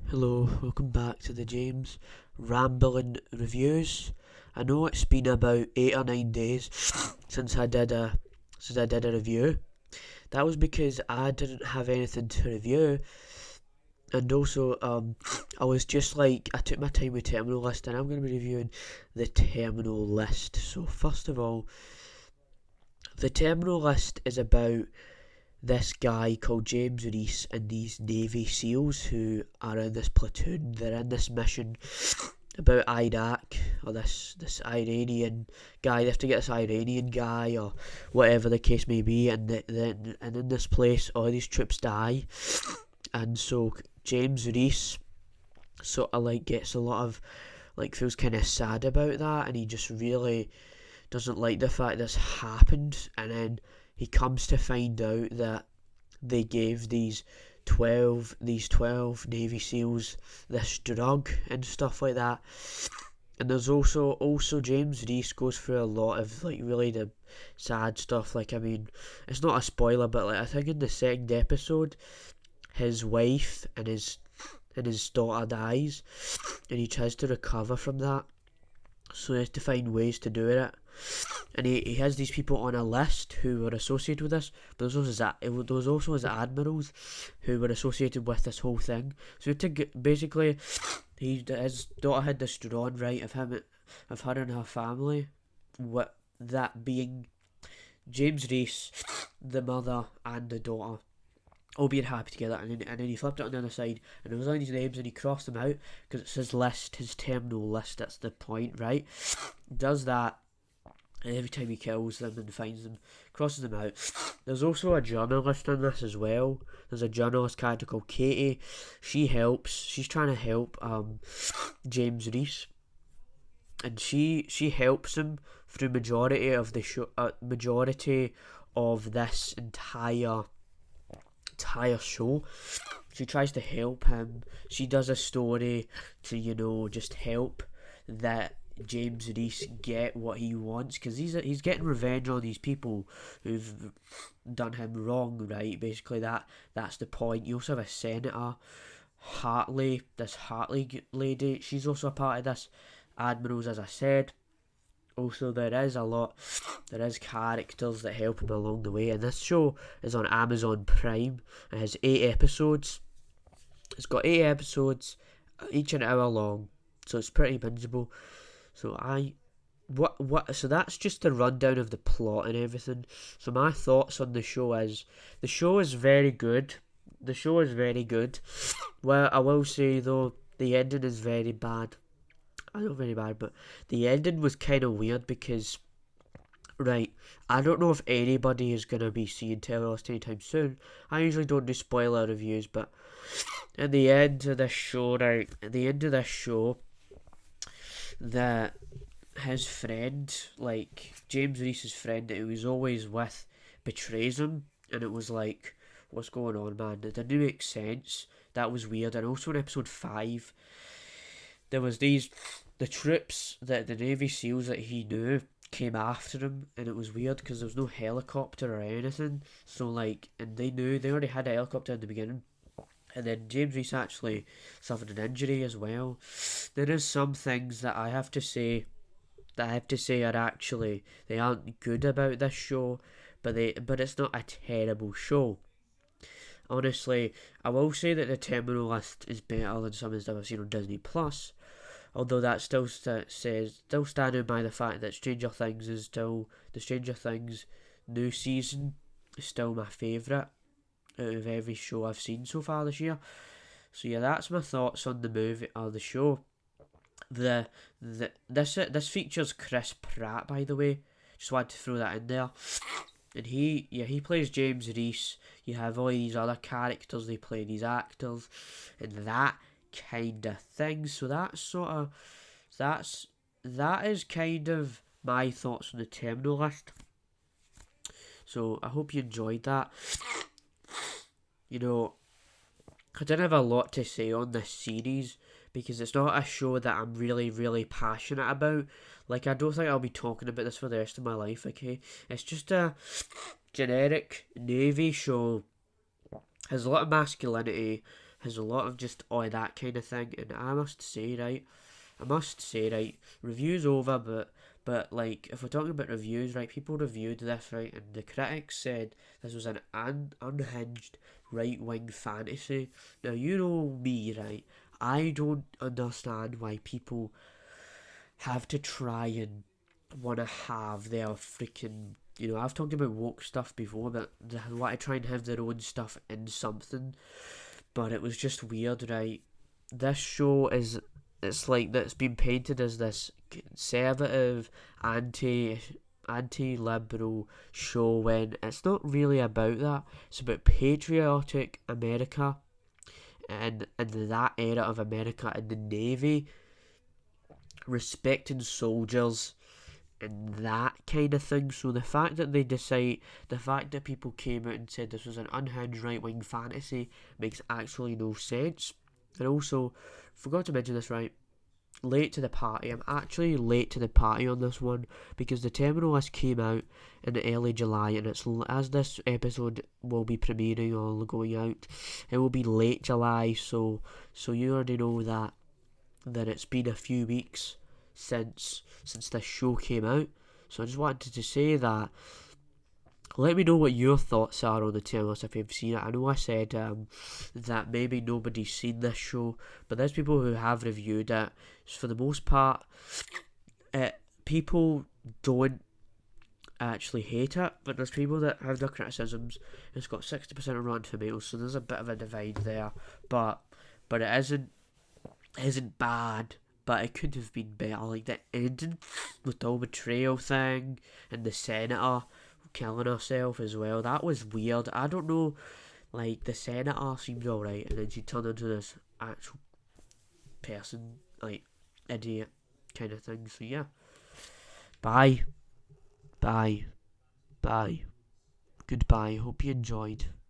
Hello, welcome back to the James Rambling Reviews. I know it's been about 8 or 9 days since I did a review. That was because I didn't have anything to review, and also I was just like I took my time with Terminal List, and I'm going to be reviewing the Terminal List. So first of all, the Terminal List is about this guy called James Reece and these Navy SEALs who are in this platoon. They're in this mission about Iraq, or this Iranian guy. They have to get this Iranian guy, or whatever the case may be, and and in this place, all these troops die, and so James Reece sort of like gets a lot of feels kind of sad about that, and he just really doesn't like the fact this happened, and then he comes to find out that they gave these 12 Navy SEALs this drug and stuff like that. And there's also James Reece goes through a lot of really the sad stuff. It's not a spoiler, but I think in the second episode, his wife and his daughter dies, and he tries to recover from that. So he has to find ways to do it. And he has these people on a list who were associated with this, but there was also his admirals who were associated with this whole thing. So basically, his daughter had this drawn right of her and her family, with that being James Reece, the mother and the daughter, all being happy together, and then he flipped it on the other side, and there was all these names, and he crossed them out because it's his list, his terminal list. That's the point, right? Does that. And every time he kills them and finds them, crosses them out. There's also a journalist in this as well. There's a journalist character called Katie. She's trying to help James Reece, and she helps him through majority of the show, majority of this entire show. She tries to help him. She does a story to just help that James Reece get what he wants, because he's getting revenge on these people who've done him wrong, right? Basically, that's the point. You also have a senator, this Hartley lady. She's also a part of this. Admirals, as I said. Also, there is characters that help him along the way, and this show is on Amazon Prime. It has 8 episodes. It's got 8 episodes, each an hour long, so it's pretty bingeable. So so that's just a rundown of the plot and everything. So my thoughts on the show is very good. The show is very good. Well, I will say though, the ending is very bad. Not very bad, but the ending was kind of weird because, right, I don't know if anybody is going to be seeing Terrorist anytime soon. I usually don't do spoiler reviews, but at the end of this show, that his friend, James Reece's friend that he was always with, betrays him, and it was like, what's going on, man? It didn't make sense. That was weird. And also in episode 5, there was the troops, that the Navy SEALs that he knew came after him, and it was weird because there was no helicopter or anything. So and they already had a helicopter in the beginning. And then James Reece actually suffered an injury as well. There is some things that I have to say are actually, they aren't good about this show, but it's not a terrible show. Honestly, I will say that the Terminal List is better than some of the stuff I've seen on Disney Plus. Although that still standing by the fact that Stranger Things new season is still my favourite out of every show I've seen so far this year. So yeah, that's my thoughts on the movie or the show. This features Chris Pratt, by the way. Just wanted to throw that in there. And he plays James Reece. You have all these other characters, they play these actors, and that kind of thing. So that is kind of my thoughts on the Terminal List. So I hope you enjoyed that. I didn't have a lot to say on this series because it's not a show that I'm really, really passionate about. I don't think I'll be talking about this for the rest of my life, okay? It's just a generic Navy show. Has a lot of masculinity, has a lot of just all that kind of thing, and I must say, right, reviews over, but like if we're talking about reviews, right, people reviewed this, right, and the critics said this was an unhinged right wing fantasy. Now you know me, right? I don't understand why people have to try and want to have their freaking. You know, I've talked about woke stuff before, but they want to try and have their own stuff in something. But it was just weird, right? This show is, it's like that's been painted as this conservative, anti liberal show when it's not really about that. It's about patriotic America and that era of America in the Navy, respecting soldiers and that kind of thing. So the fact that people came out and said this was an unhinged right wing fantasy makes actually no sense. And also, forgot to mention this, right? Late to the party. I'm actually late to the party on this one because the terminal list came out in early July, and it's as this episode will be premiering or going out, it will be late July. So you already know that it's been a few weeks since this show came out. So I just wanted to say that. Let me know what your thoughts are on the terminal list if you've seen it. I know I said that maybe nobody's seen this show, but there's people who have reviewed it. So for the most part, people don't actually hate it, but there's people that have their criticisms. It's got 60% on Rotten Tomatoes, so there's a bit of a divide there. But it isn't bad, but it could have been better. Like the ending with the whole betrayal thing and the senator killing herself as well. That was weird. I don't know. Like the senator seemed alright, and then she turned into this actual person, like idiot kind of thing. So yeah. Bye. Bye. Bye. Goodbye. Hope you enjoyed.